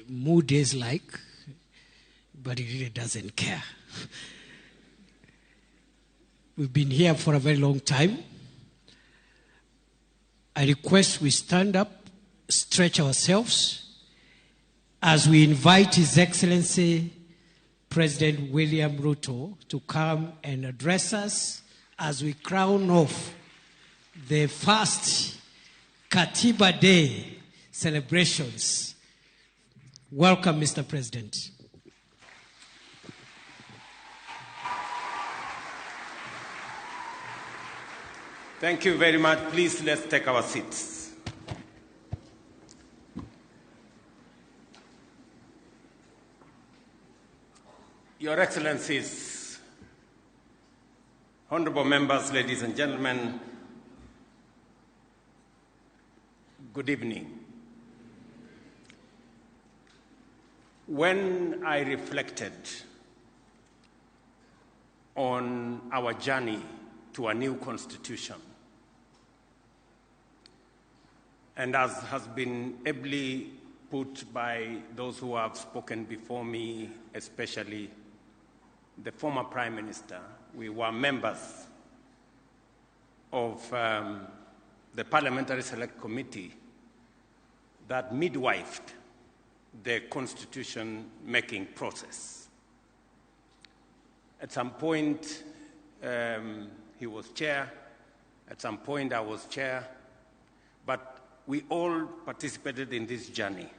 mood is like, but he really doesn't care. We've been here for a very long time. I request we stand up, stretch ourselves, as we invite His Excellency President William Ruto to come and address us as we crown off the first Katiba Day celebrations. Welcome, Mr. President. Thank you very much. Please, let's take our seats. Your Excellencies, honorable members, ladies and gentlemen, good evening. When I reflected on our journey to a new constitution, and as has been ably put by those who have spoken before me, especially the former Prime Minister, we were members of the Parliamentary Select Committee that midwifed the constitution-making process. At some point, he was chair. At some point, I was chair. But we all participated in this journey.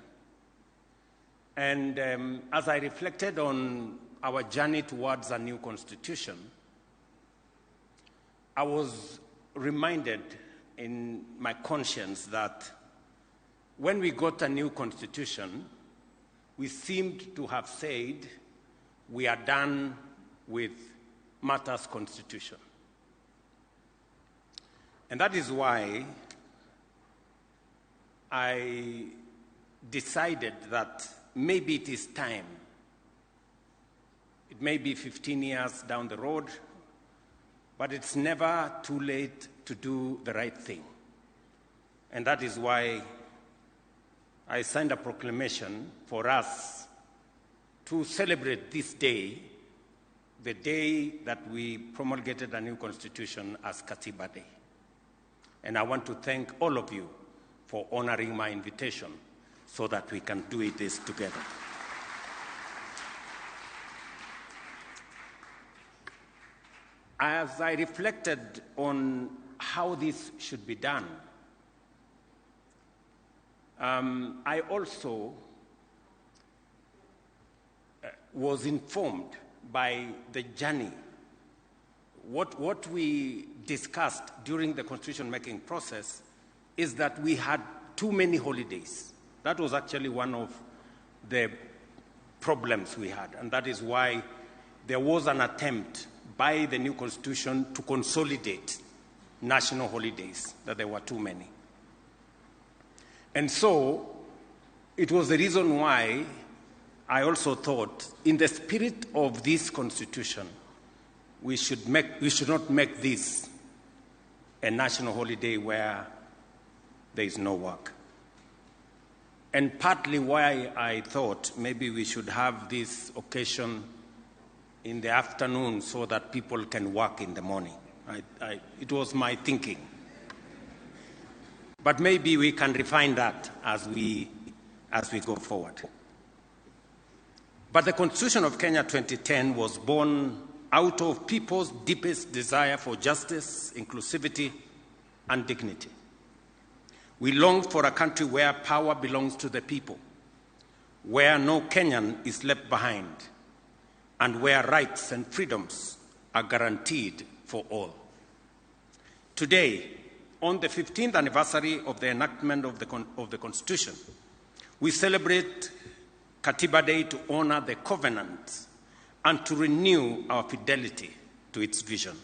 And as I reflected on our journey towards a new constitution, I was reminded in my conscience that when we got a new constitution, we seemed to have said we are done with matters constitution. And that is why I decided that maybe it is time. It may be 15 years down the road, but it's never too late to do the right thing. And that is why I signed a proclamation for us to celebrate this day, the day that we promulgated a new constitution, as Katiba Day. And I want to thank all of you for honoring my invitation so that we can do this together. As I reflected on how this should be done, I also was informed by the journey. What we discussed during the constitution-making process is that we had too many holidays. That was actually one of the problems we had, and that is why there was an attempt by the new constitution to consolidate national holidays, that there were too many. And so it was the reason why I also thought, in the spirit of this constitution, we should not make this a national holiday where there is no work. And partly why I thought maybe we should have this occasion in the afternoon so that people can work in the morning. It was my thinking. But maybe we can refine that as we go forward. But the Constitution of Kenya 2010 was born out of people's deepest desire for justice, inclusivity, and dignity. We longed for a country where power belongs to the people, where no Kenyan is left behind, and where rights and freedoms are guaranteed for all. Today, on the 15th anniversary of the enactment of the Constitution, we celebrate Katiba Day to honor the covenant and to renew our fidelity to its vision.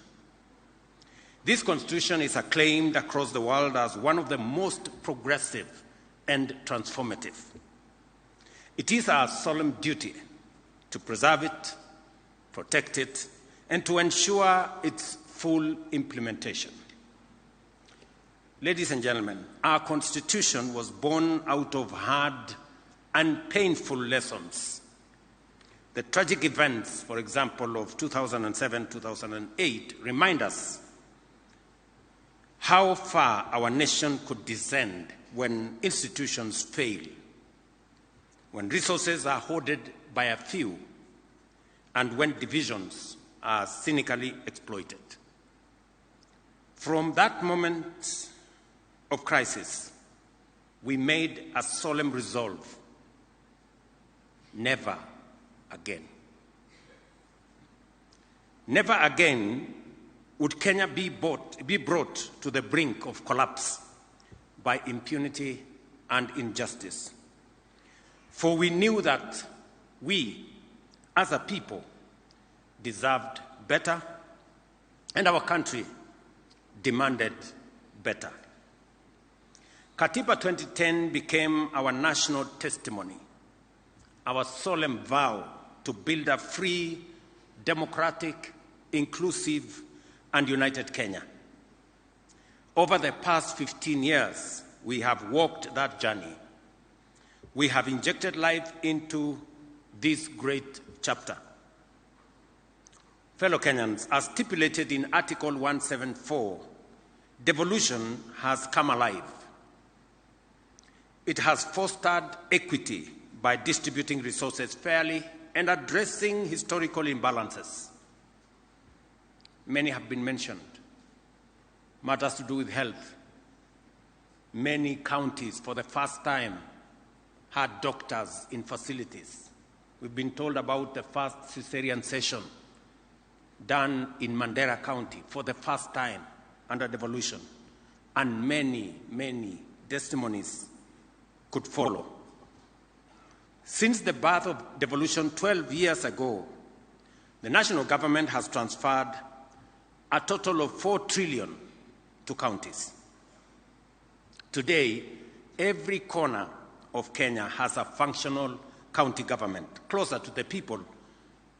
This Constitution is acclaimed across the world as one of the most progressive and transformative. It is our solemn duty to preserve it, protect it, and to ensure its full implementation. Ladies and gentlemen, our Constitution was born out of hard and painful lessons. The tragic events, for example, of 2007-2008 remind us how far our nation could descend when institutions fail, when resources are hoarded by a few, and when divisions are cynically exploited. From that moment of crisis, we made a solemn resolve: never again. Never again would Kenya be brought to the brink of collapse by impunity and injustice. For we knew that we, as a people, deserved better, and our country demanded better. Katiba 2010 became our national testimony, our solemn vow to build a free, democratic, inclusive, and united Kenya. Over the past 15 years, we have walked that journey. We have injected life into this great chapter. Fellow Kenyans, as stipulated in Article 174, devolution has come alive. It has fostered equity by distributing resources fairly and addressing historical imbalances. Many have been mentioned. Matters to do with health. Many counties, for the first time, had doctors in facilities. We've been told about the first cesarean session done in Mandera County for the first time under devolution, and many, many testimonies could follow. Since the birth of devolution 12 years ago, the national government has transferred a total of 4 trillion to counties. Today, every corner of Kenya has a functional county government, closer to the people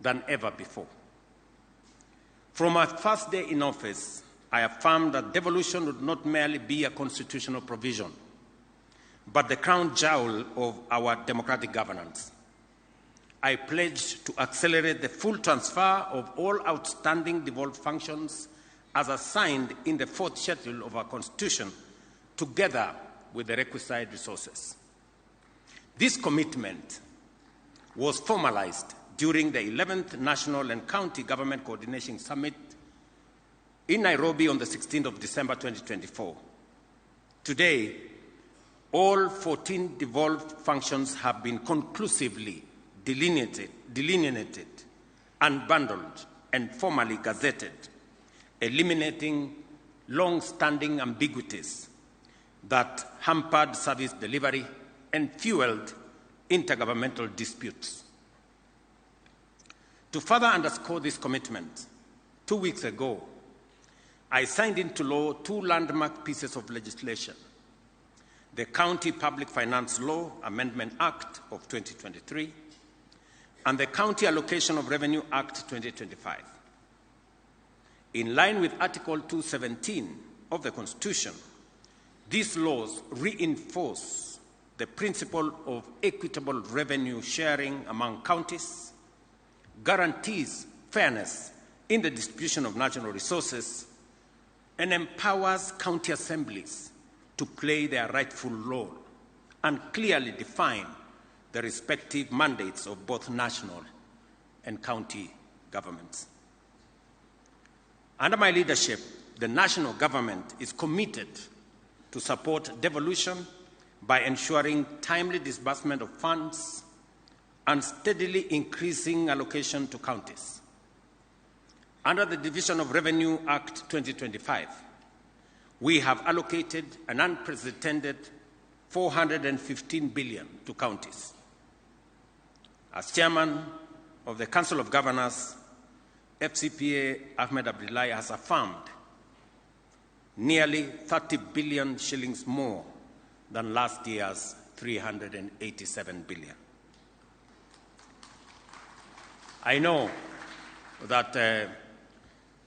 than ever before. From my first day in office, I affirmed that devolution would not merely be a constitutional provision, but the crown jewel of our democratic governance. I pledged to accelerate the full transfer of all outstanding devolved functions as assigned in the 4th schedule of our Constitution, together with the requisite resources. This commitment was formalized during the 11th National and County Government Coordination Summit in Nairobi on the 16th of December 2024. Today, all 14 devolved functions have been conclusively delineated, unbundled, and formally gazetted, eliminating long-standing ambiguities that hampered service delivery and fueled intergovernmental disputes. To further underscore this commitment, 2 weeks ago, I signed into law 2 landmark pieces of legislation: the County Public Finance Law Amendment Act of 2023 and the County Allocation of Revenue Act 2025. In line with Article 217 of the Constitution, these laws reinforce the principle of equitable revenue sharing among counties, guarantees fairness in the distribution of national resources, and empowers county assemblies to play their rightful role and clearly define the respective mandates of both national and county governments. Under my leadership, the national government is committed to support devolution by ensuring timely disbursement of funds and steadily increasing allocation to counties. Under the Division of Revenue Act 2025, we have allocated an unprecedented 415 billion to counties. As chairman of the Council of Governors, FCPA Ahmed Abdullahi has affirmed nearly 30 billion shillings more than last year's 387 billion. I know that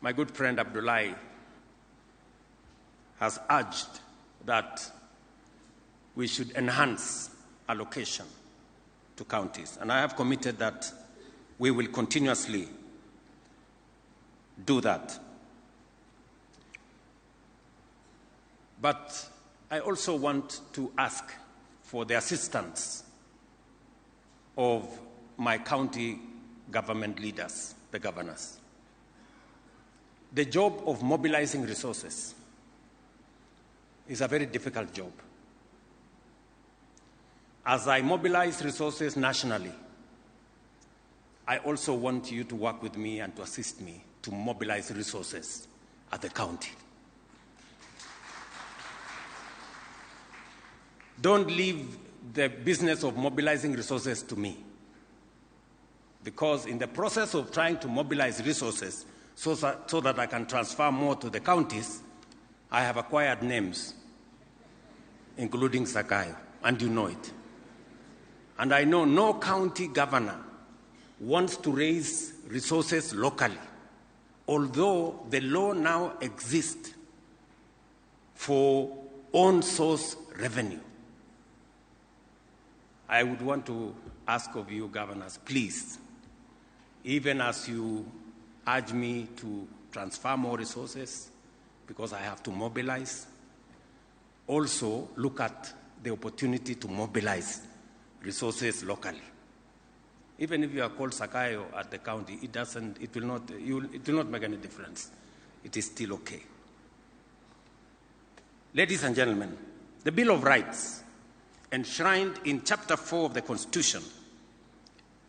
my good friend Abdullahi has urged that we should enhance allocation to counties. And I have committed that we will continuously do that. But I also want to ask for the assistance of my county government leaders, the governors. The job of mobilizing resources is a very difficult job. As I mobilize resources nationally, I also want you to work with me and to assist me to mobilize resources at the county. Don't leave the business of mobilizing resources to me, because in the process of trying to mobilize resources so that I can transfer more to the counties, I have acquired names, including Zakayo, and you know it. And I know no county governor wants to raise resources locally, although the law now exists for own source revenue. I would want to ask of you, governors, please, even as you urge me to transfer more resources because I have to mobilize, also look at the opportunity to mobilize resources locally. Even if you are called Zakayo at the county, it will not make any difference. It is still okay. Ladies and gentlemen, the Bill of Rights, enshrined in Chapter 4 of the Constitution,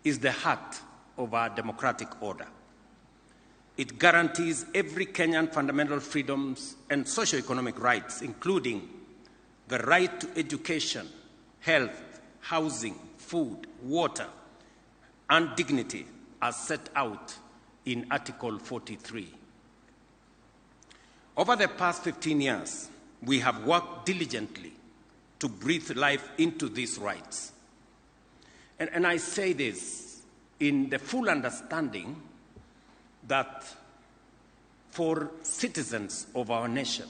is the heart of our democratic order. It guarantees every Kenyan fundamental freedoms and socio-economic rights, including the right to education, health, housing, food, water, and dignity, as set out in Article 43. Over the past 15 years, we have worked diligently to breathe life into these rights. And I say this in the full understanding that for citizens of our nation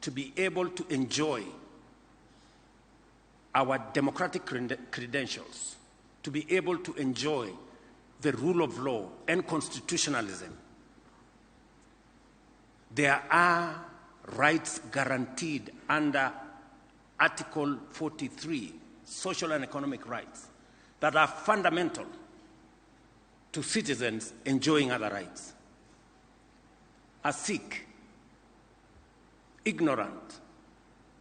to be able to enjoy our democratic credentials, to be able to enjoy the rule of law and constitutionalism, there are rights guaranteed under Article 43, social and economic rights, that are fundamental to citizens enjoying other rights. A sick, ignorant,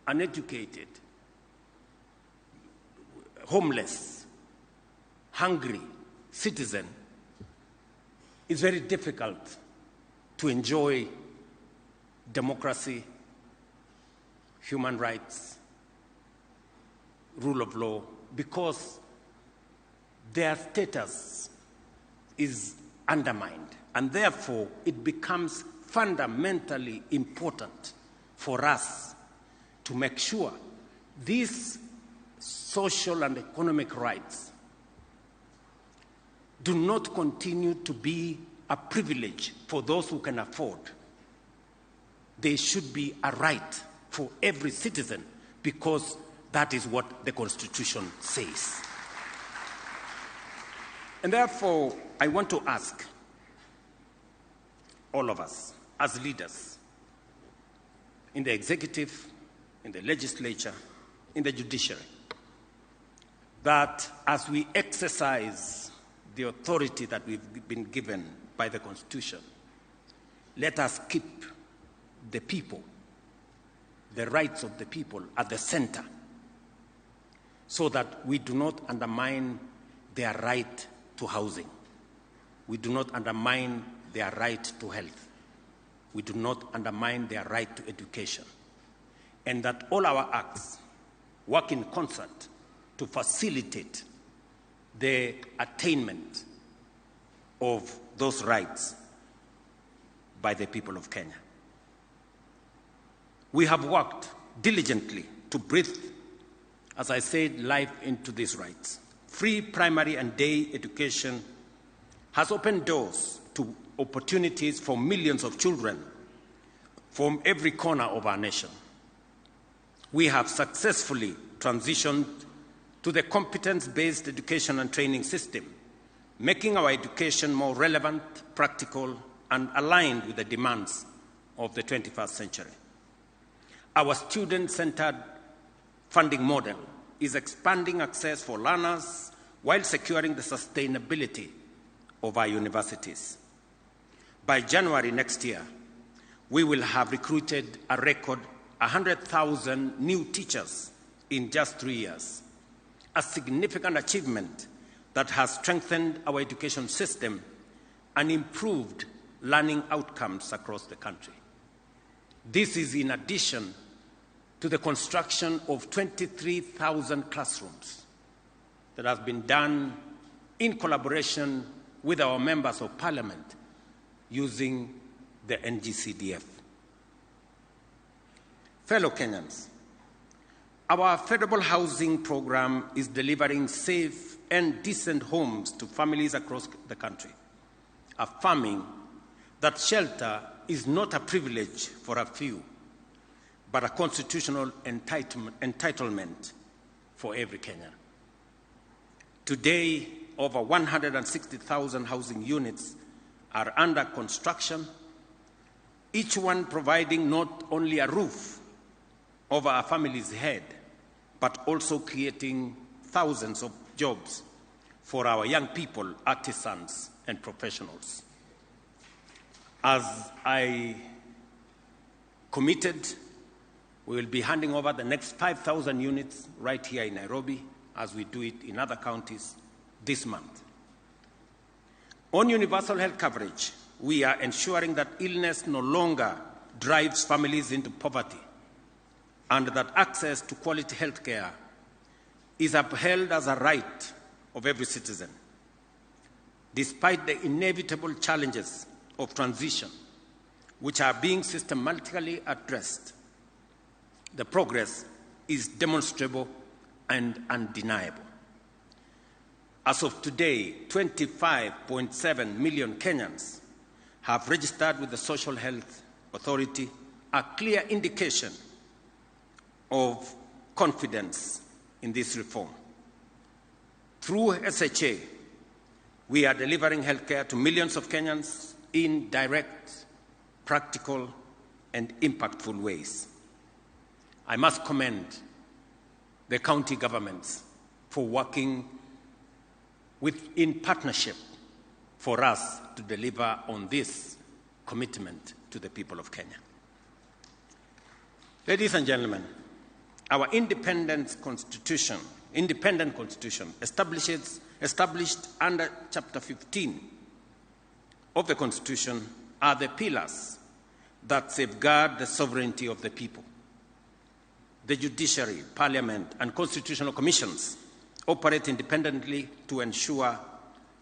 uneducated, homeless, hungry citizen is very difficult to enjoy democracy, human rights, rule of law, because their status is undermined. And therefore, it becomes fundamentally important for us to make sure these social and economic rights do not continue to be a privilege for those who can afford. They should be a right for every citizen, because that is what the Constitution says. And therefore, I want to ask all of us as leaders in the executive, in the legislature, in the judiciary, that as we exercise the authority that we've been given by the Constitution, let us keep the people, the rights of the people at the center, so that we do not undermine their right to housing. We do not undermine their right to health. We do not undermine their right to education. And that all our acts work in concert to facilitate the attainment of those rights by the people of Kenya. We have worked diligently to breathe, as I said, life into these rights. Free primary and day education has opened doors to opportunities for millions of children from every corner of our nation. We have successfully transitioned to the competence-based education and training system, making our education more relevant, practical, and aligned with the demands of the 21st century. Our student-centered funding model is expanding access for learners while securing the sustainability of our universities. By January next year, we will have recruited a record 100,000 new teachers in just 3 years, a significant achievement that has strengthened our education system and improved learning outcomes across the country. This is in addition to the construction of 23,000 classrooms that has been done in collaboration with our members of parliament using the NGCDF. Fellow Kenyans, our affordable housing program is delivering safe and decent homes to families across the country, affirming that shelter is not a privilege for a few, but a constitutional entitlement for every Kenyan. Today, over 160,000 housing units are under construction, each one providing not only a roof over a family's head, but also creating thousands of jobs for our young people, artisans, and professionals. As I committed, we will be handing over the next 5,000 units right here in Nairobi, as we do it in other counties this month. On universal health coverage, we are ensuring that illness no longer drives families into poverty and that access to quality health care is upheld as a right of every citizen. Despite the inevitable challenges of transition, which are being systematically addressed, the progress is demonstrable and undeniable. As of today, 25.7 million Kenyans have registered with the Social Health Authority, a clear indication of confidence in this reform. Through SHA, we are delivering healthcare to millions of Kenyans in direct, practical, and impactful ways. I must commend the county governments for working in partnership for us to deliver on this commitment to the people of Kenya. Ladies and gentlemen, our independent constitution established under Chapter 15 of the Constitution are the pillars that safeguard the sovereignty of the people. The judiciary, parliament, and constitutional commissions operate independently to ensure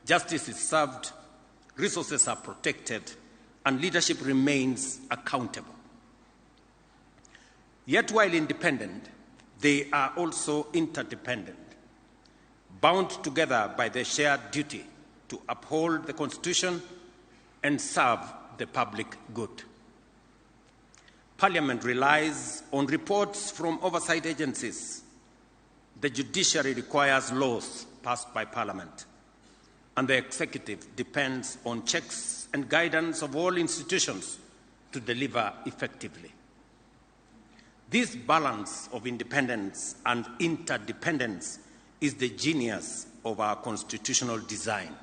justice is served, resources are protected, and leadership remains accountable. Yet while independent, they are also interdependent, bound together by the shared duty to uphold the Constitution and serve the public good. Parliament relies on reports from oversight agencies. The judiciary requires laws passed by Parliament, and the executive depends on checks and guidance of all institutions to deliver effectively. This balance of independence and interdependence is the genius of our constitutional design.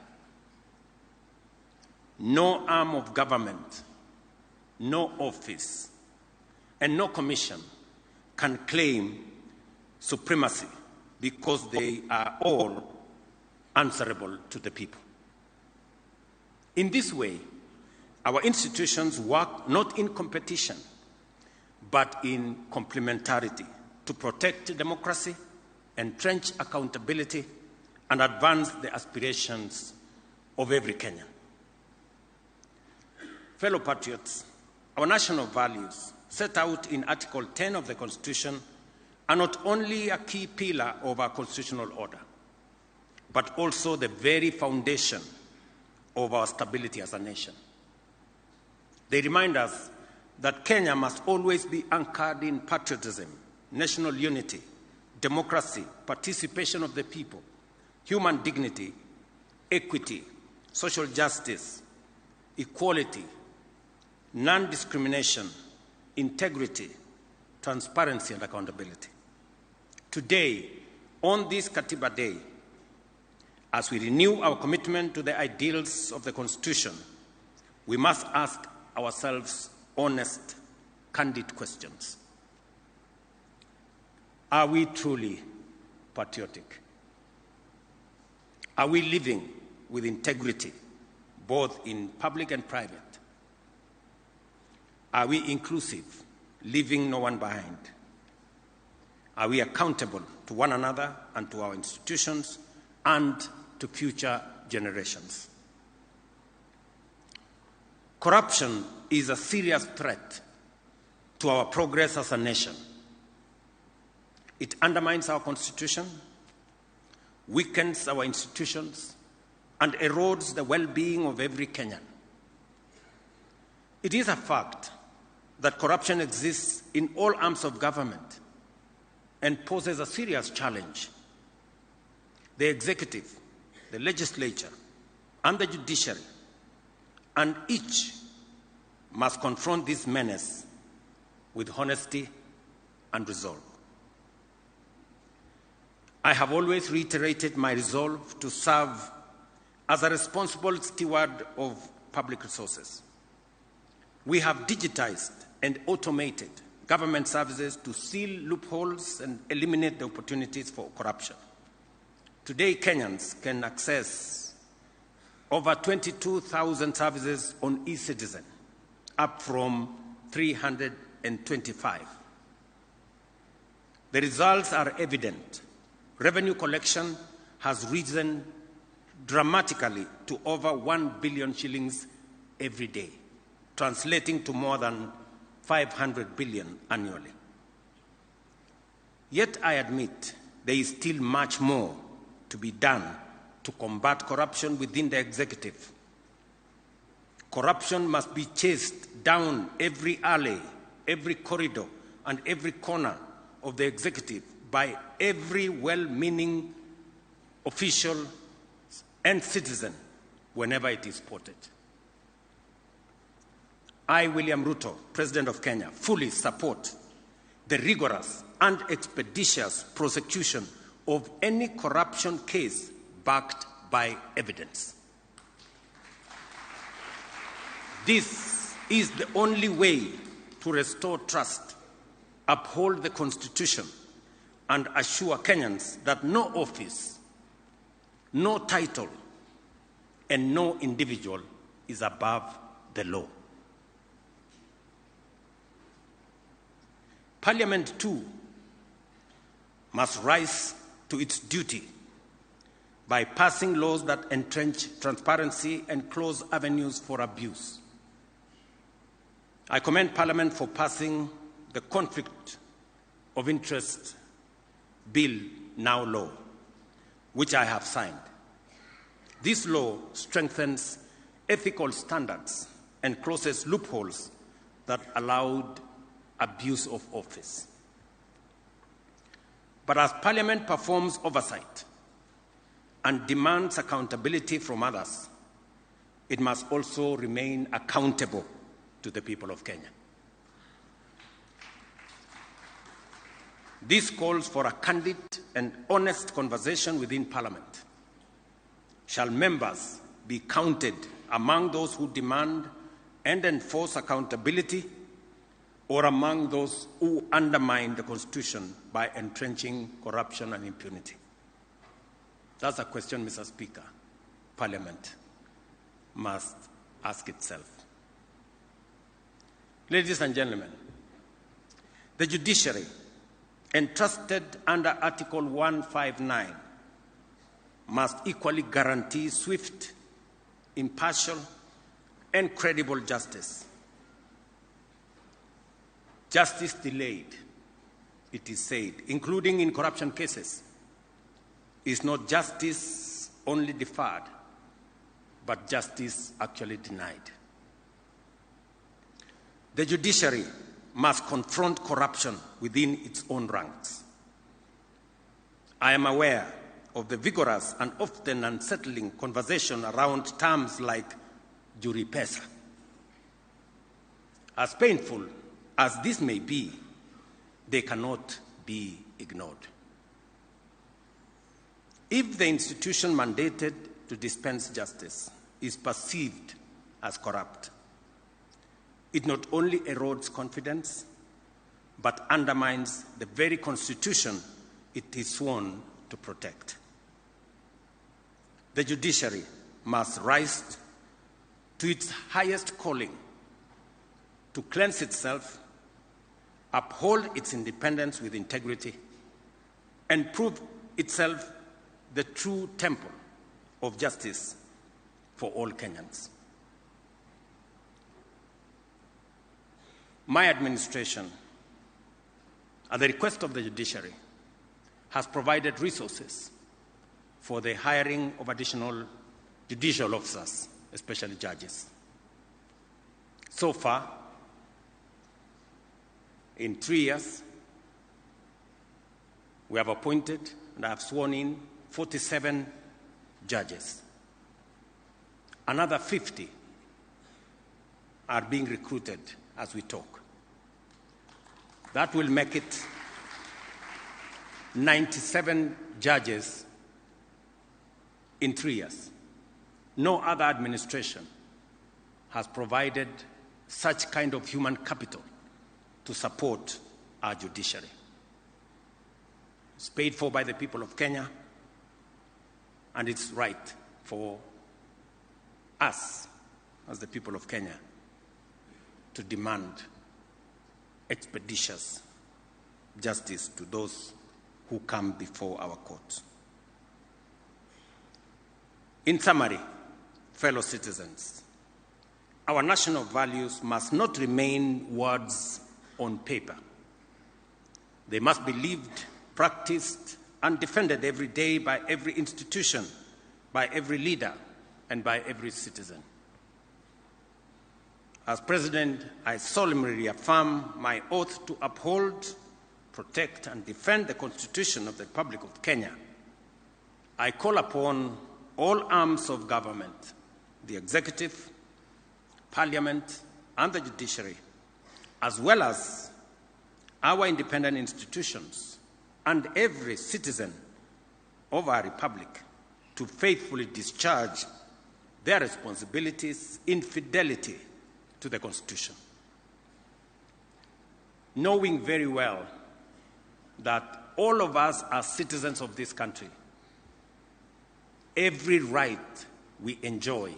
No arm of government, no office, and no commission can claim supremacy because they are all answerable to the people. In this way, our institutions work not in competition, but in complementarity to protect democracy, entrench accountability, and advance the aspirations of every Kenyan. Fellow patriots, our national values set out in Article 10 of the Constitution are not only a key pillar of our constitutional order, but also the very foundation of our stability as a nation. They remind us that Kenya must always be anchored in patriotism, national unity, democracy, participation of the people, human dignity, equity, social justice, equality, non-discrimination, integrity, transparency, and accountability. Today, on this Katiba Day, as we renew our commitment to the ideals of the Constitution, we must ask ourselves honest, candid questions. Are we truly patriotic? Are we living with integrity, both in public and private? Are we inclusive, leaving no one behind? Are we accountable to one another and to our institutions and to future generations? Corruption is a serious threat to our progress as a nation. It undermines our Constitution, weakens our institutions, and erodes the well-being of every Kenyan. It is a fact that corruption exists in all arms of government and poses a serious challenge. The executive, the legislature, and the judiciary, and each must confront this menace with honesty and resolve. I have always reiterated my resolve to serve as a responsible steward of public resources. We have digitized and automated government services to seal loopholes and eliminate the opportunities for corruption. Today, Kenyans can access over 22,000 services on eCitizen, up from 325. The results are evident. Revenue collection has risen dramatically to over 1 billion shillings every day, translating to more than 500 billion annually. Yet I admit there is still much more to be done to combat corruption within the executive. Corruption must be chased down every alley, every corridor, and every corner of the executive by every well-meaning official and citizen whenever it is spotted. I, William Ruto, President of Kenya, fully support the rigorous and expeditious prosecution of any corruption case backed by evidence. This is the only way to restore trust, uphold the Constitution, and assure Kenyans that no office, no title, and no individual is above the law. Parliament, too, must rise to its duty by passing laws that entrench transparency and close avenues for abuse. I commend Parliament for passing the Conflict of Interest Bill, now law, which I have signed. This law strengthens ethical standards and closes loopholes that allowed abuse of office. But as Parliament performs oversight and demands accountability from others, it must also remain accountable to the people of Kenya. This calls for a candid and honest conversation within Parliament. Shall members be counted among those who demand and enforce accountability, or among those who undermine the Constitution by entrenching corruption and impunity? That's a question, Mr. Speaker, Parliament must ask itself. Ladies and gentlemen, the judiciary, entrusted under Article 159, must equally guarantee swift, impartial, and credible justice. Justice delayed, it is said, including in corruption cases, is not justice only deferred, but justice actually denied. The judiciary must confront corruption within its own ranks. I am aware of the vigorous and often unsettling conversation around terms like juri pesa. As painful as this may be, they cannot be ignored. If the institution mandated to dispense justice is perceived as corrupt, it not only erodes confidence, but undermines the very constitution it is sworn to protect. The judiciary must rise to its highest calling to cleanse itself, uphold its independence with integrity, and prove itself the true temple of justice for all Kenyans. My administration, at the request of the judiciary, has provided resources for the hiring of additional judicial officers, especially judges. So far, in 3 years, we have appointed and I have sworn in 47 judges. Another 50 are being recruited as we talk. That will make it 97 judges in 3 years. No other administration has provided such kind of human capital to support our judiciary. It's paid for by the people of Kenya, and it's right for us, as the people of Kenya, to demand expeditious justice to those who come before our courts. In summary, fellow citizens, our national values must not remain words on paper. They must be lived, practiced, and defended every day by every institution, by every leader, and by every citizen. As President, I solemnly reaffirm my oath to uphold, protect, and defend the Constitution of the Republic of Kenya. I call upon all arms of government, the executive, parliament, and the judiciary, as well as our independent institutions and every citizen of our republic, to faithfully discharge their responsibilities in fidelity to the Constitution. Knowing very well that all of us are citizens of this country, every right we enjoy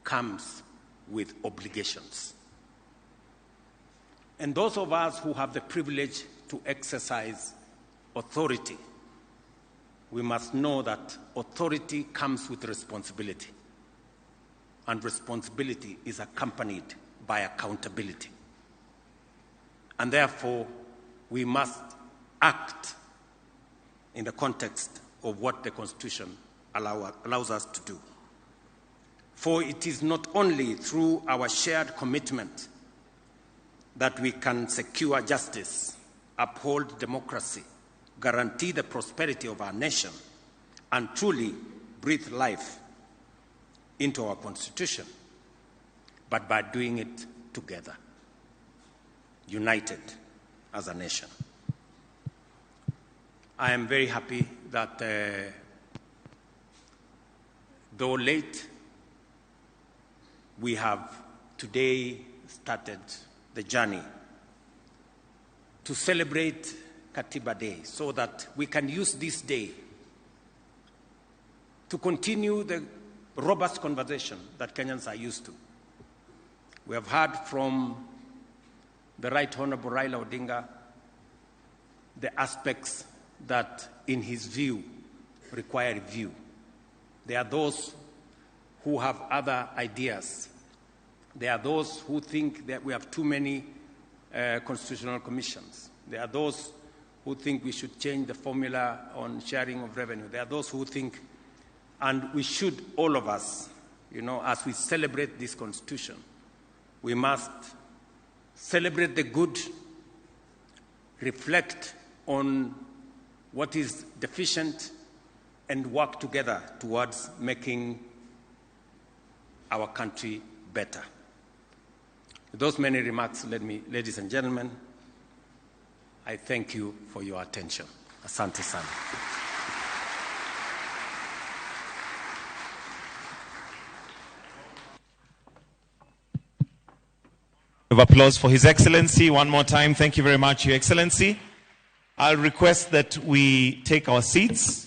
comes with obligations. And those of us who have the privilege to exercise authority, we must know that authority comes with responsibility, and responsibility is accompanied by accountability. And therefore, we must act in the context of what the Constitution allows us to do. For it is not only through our shared commitment that we can secure justice, uphold democracy, guarantee the prosperity of our nation, and truly breathe life into our Constitution, but by doing it together, united as a nation. I am very happy that, though late, we have today started the journey to celebrate Katiba Day, so that we can use this day to continue the robust conversation that Kenyans are used to. We have heard from the Right Honorable Raila Odinga the aspects that, in his view, require review. There are those who have other ideas. There are those who think that we have too many constitutional commissions. There are those who think we should change the formula on sharing of revenue. There are those who think, and we should, all of us, as we celebrate this Constitution, we must celebrate the good, reflect on what is deficient, and work together towards making our country better. With those many remarks, ladies and gentlemen, I thank you for your attention. Asante sana. Of applause for His Excellency. One more time, thank you very much, Your Excellency. I'll request that we take our seats.